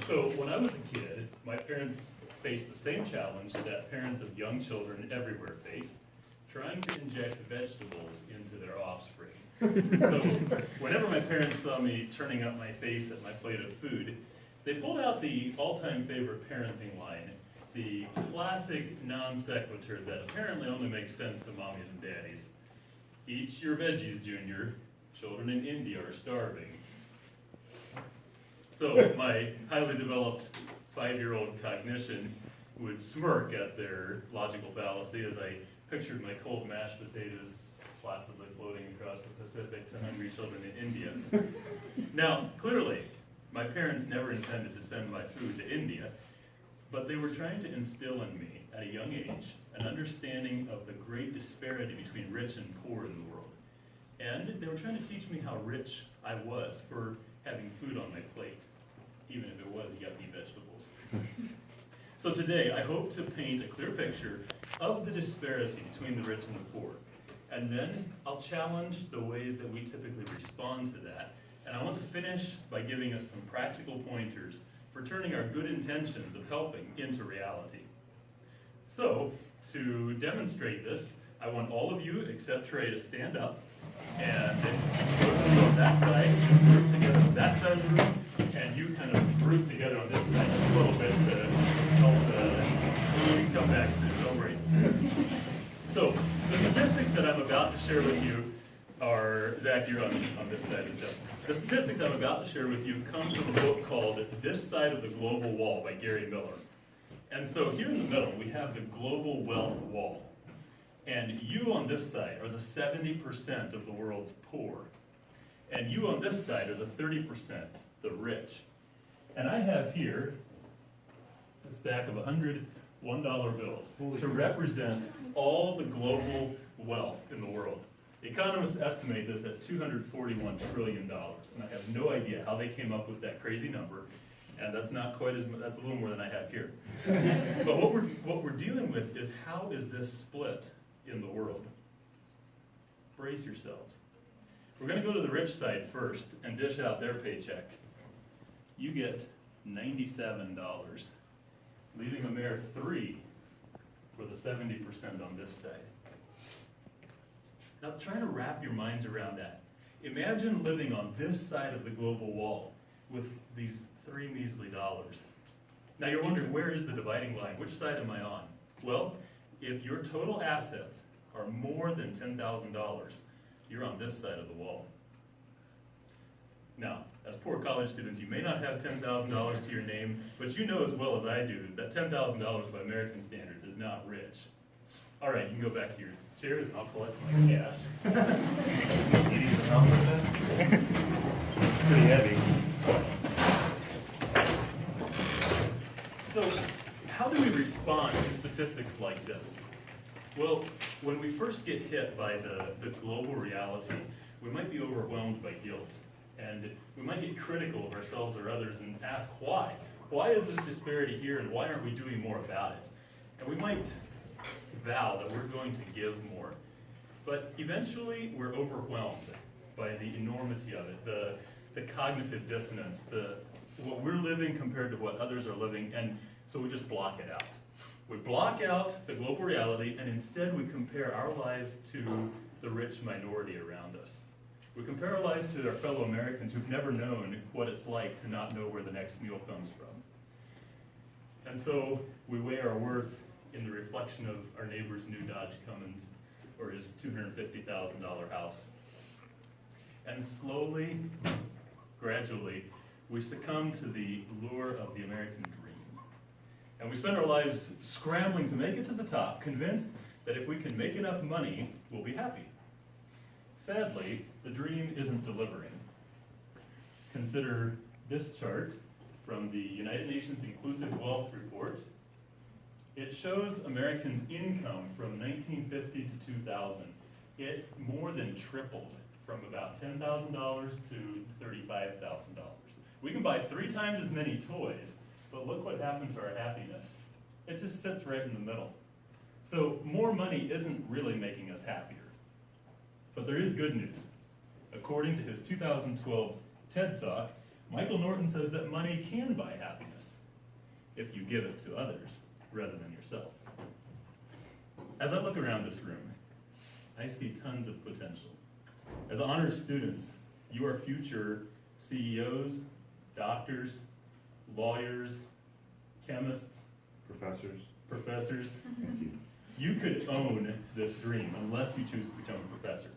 So when I was a kid, my parents faced the same challenge that parents of young children everywhere face, trying to inject vegetables into their offspring. So whenever my parents saw me turning up my face at my plate of food, they pulled out the all-time favorite parenting line, the classic non sequitur that apparently only makes sense to mommies and daddies. Eat your veggies, Junior. Children in India are starving. So my highly developed 5-year-old cognition would smirk at their logical fallacy as I pictured my cold mashed potatoes placidly floating across the Pacific to hungry children in India. Now, clearly, my parents never intended to send my food to India, but they were trying to instill in me, at a young age, an understanding of the great disparity between rich and poor in the world. And they were trying to teach me how rich I was for having food on my plate, even if it was yucky vegetables. So today, I hope to paint a clear picture of the disparity between the rich and the poor. And then I'll challenge the ways that we typically respond to that. And I want to finish by giving us some practical pointers for turning our good intentions of helping into reality. So, to demonstrate this, I want all of you, except Trey, to stand up. And those of you on that side, just group together on that side of the room. And you kind of group together on this side just a little bit to help you can come back soon, don't worry. So, the statistics that I'm about to share with you are, Zach, you're on this side of the table. The statistics I'm about to share with you come from a book called This Side of the Global Wall by Gary Miller. And so here in the middle, we have the global wealth wall. And you on this side are the 70% of the world's poor. And you on this side are the 30%, the rich. And I have here a stack of $101 bills to represent all the global wealth in the world. Economists estimate this at $241 trillion, and I have no idea how they came up with that crazy number, and that's not quite as much, that's a little more than I have here. But what we're dealing with is how is this split in the world? Brace yourselves. We're going to go to the rich side first and dish out their paycheck. You get $97, leaving a mere $3 for the 70% on this side. Now try to wrap your minds around that. Imagine living on this side of the global wall with these $3 measly dollars. Now you're wondering, where is the dividing line? Which side am I on? Well, if your total assets are more than $10,000, you're on this side of the wall. Now, as poor college students, you may not have $10,000 to your name, but you know as well as I do that $10,000 by American standards is not rich. All right, you can go back to your chairs and I'll collect my cash. Eating the number then? Pretty heavy. So, how do we respond to statistics like this? Well, when we first get hit by the global reality, we might be overwhelmed by guilt. And we might get critical of ourselves or others and ask why. Why is this disparity here and why aren't we doing more about it? And we might vow that we're going to give more. But eventually we're overwhelmed by the enormity of it, the cognitive dissonance, what we're living compared to what others are living, and so we just block it out. We block out the global reality and instead we compare our lives to the rich minority around us. We compare our lives to our fellow Americans who've never known what it's like to not know where the next meal comes from. And so we weigh our worth in the reflection of our neighbor's new Dodge Cummins or his $250,000 house. And slowly, gradually, we succumb to the lure of the American dream. And we spend our lives scrambling to make it to the top, convinced that if we can make enough money, we'll be happy. Sadly, the dream isn't delivering. Consider this chart from the United Nations Inclusive Wealth Report. It shows Americans' income from 1950 to 2000. It more than tripled from about $10,000 to $35,000. We can buy 3 times as many toys, but look what happened to our happiness. It just sits right in the middle. So more money isn't really making us happier. But there is good news. According to his 2012 TED Talk, Michael Norton says that money can buy happiness if you give it to others rather than yourself. As I look around this room, I see tons of potential. As honors students, you are future CEOs, doctors, lawyers, chemists, professors. Thank you. You could own this dream unless you choose to become a professor.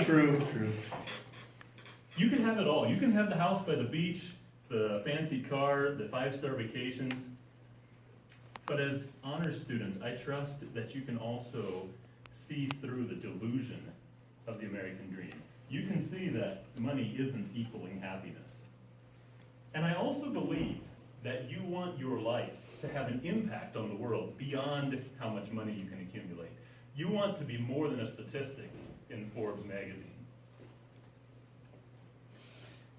True. You can have it all. You can have the house by the beach, the fancy car, the 5-star vacations. But as honors students, I trust that you can also see through the delusion of the American dream. You can see that money isn't equaling happiness. And I also believe that you want your life to have an impact on the world beyond how much money you can accumulate. You want to be more than a statistic in Forbes magazine.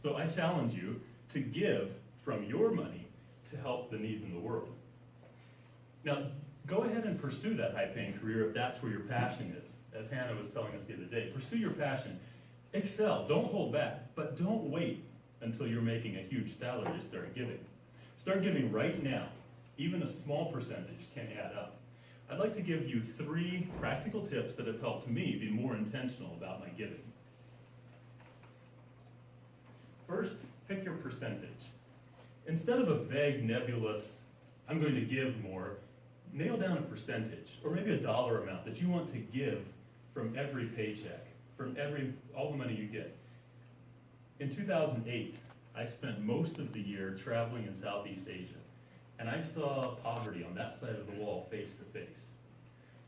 So I challenge you to give from your money to help the needs in the world. Now, go ahead and pursue that high-paying career if that's where your passion is. As Hannah was telling us the other day, pursue your passion. Excel, don't hold back, but don't wait until you're making a huge salary to start giving. Start giving right now. Even a small percentage can add up. I'd like to give you 3 practical tips that have helped me be more intentional about my giving. First, pick your percentage. Instead of a vague, nebulous, I'm going to give more, nail down a percentage, or maybe a dollar amount that you want to give from every paycheck, from all the money you get. In 2008, I spent most of the year traveling in Southeast Asia, and I saw poverty on that side of the wall face to face.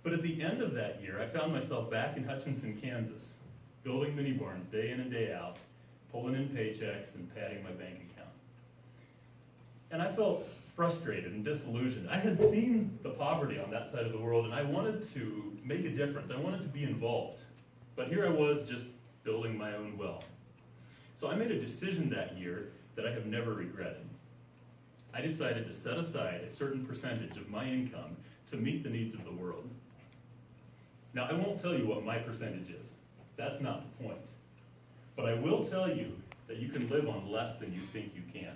But at the end of that year, I found myself back in Hutchinson, Kansas, building mini barns day in and day out, pulling in paychecks and padding my bank account. And I felt frustrated and disillusioned. I had seen the poverty on that side of the world, and I wanted to make a difference. I wanted to be involved. But here I was just building my own wealth. So I made a decision that year that I have never regretted. I decided to set aside a certain percentage of my income to meet the needs of the world. Now, I won't tell you what my percentage is. That's not the point. But I will tell you that you can live on less than you think you can.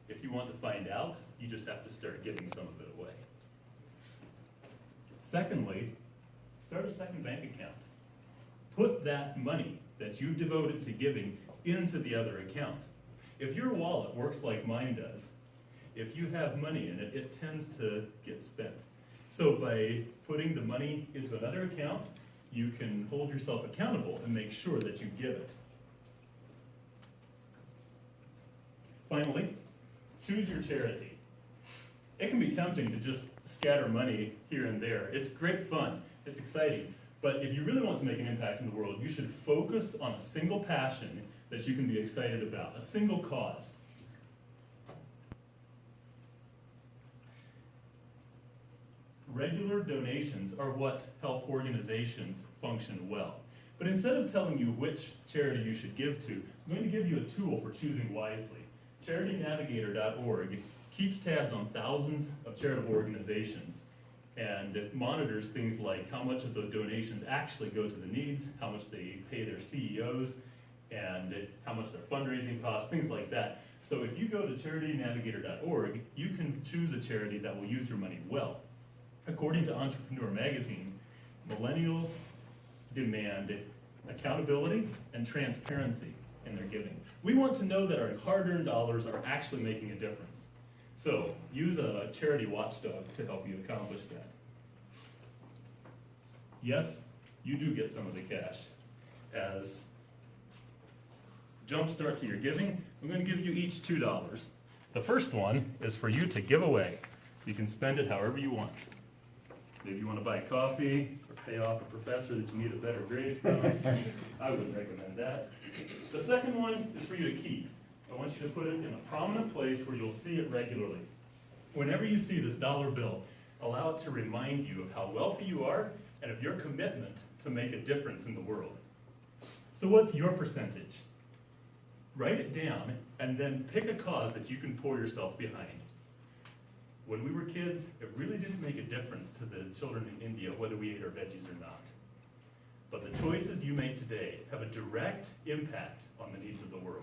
If you want to find out, you just have to start giving some of it away. Secondly, start a second bank account. Put that money that you've devoted to giving into the other account. If your wallet works like mine does, if you have money in it, it tends to get spent. So by putting the money into another account, you can hold yourself accountable and make sure that you give it. Finally, choose your charity. It can be tempting to just scatter money here and there. It's great fun, it's exciting, but if you really want to make an impact in the world, you should focus on a single passion that you can be excited about, a single cause. Regular donations are what help organizations function well. But instead of telling you which charity you should give to, I'm going to give you a tool for choosing wisely. CharityNavigator.org keeps tabs on thousands of charitable organizations, and it monitors things like how much of the donations actually go to the needs, how much they pay their CEOs, and how much their fundraising costs, things like that. So if you go to CharityNavigator.org, you can choose a charity that will use your money well. According to Entrepreneur Magazine, millennials demand accountability and transparency in their giving. We want to know that our hard-earned dollars are actually making a difference. So use a charity watchdog to help you accomplish that. Yes, you do get some of the cash. As jumpstart to your giving, I'm going to give you each $2. The first one is for you to give away. You can spend it however you want. Maybe you want to buy coffee or pay off a professor that you need a better grade from. I wouldn't recommend that. The second one is for you to keep. I want you to put it in a prominent place where you'll see it regularly. Whenever you see this dollar bill, allow it to remind you of how wealthy you are and of your commitment to make a difference in the world. So what's your percentage? Write it down and then pick a cause that you can pour yourself behind. When we were kids, it really didn't make a difference to the children in India whether we ate our veggies or not. But the choices you make today have a direct impact on the needs of the world.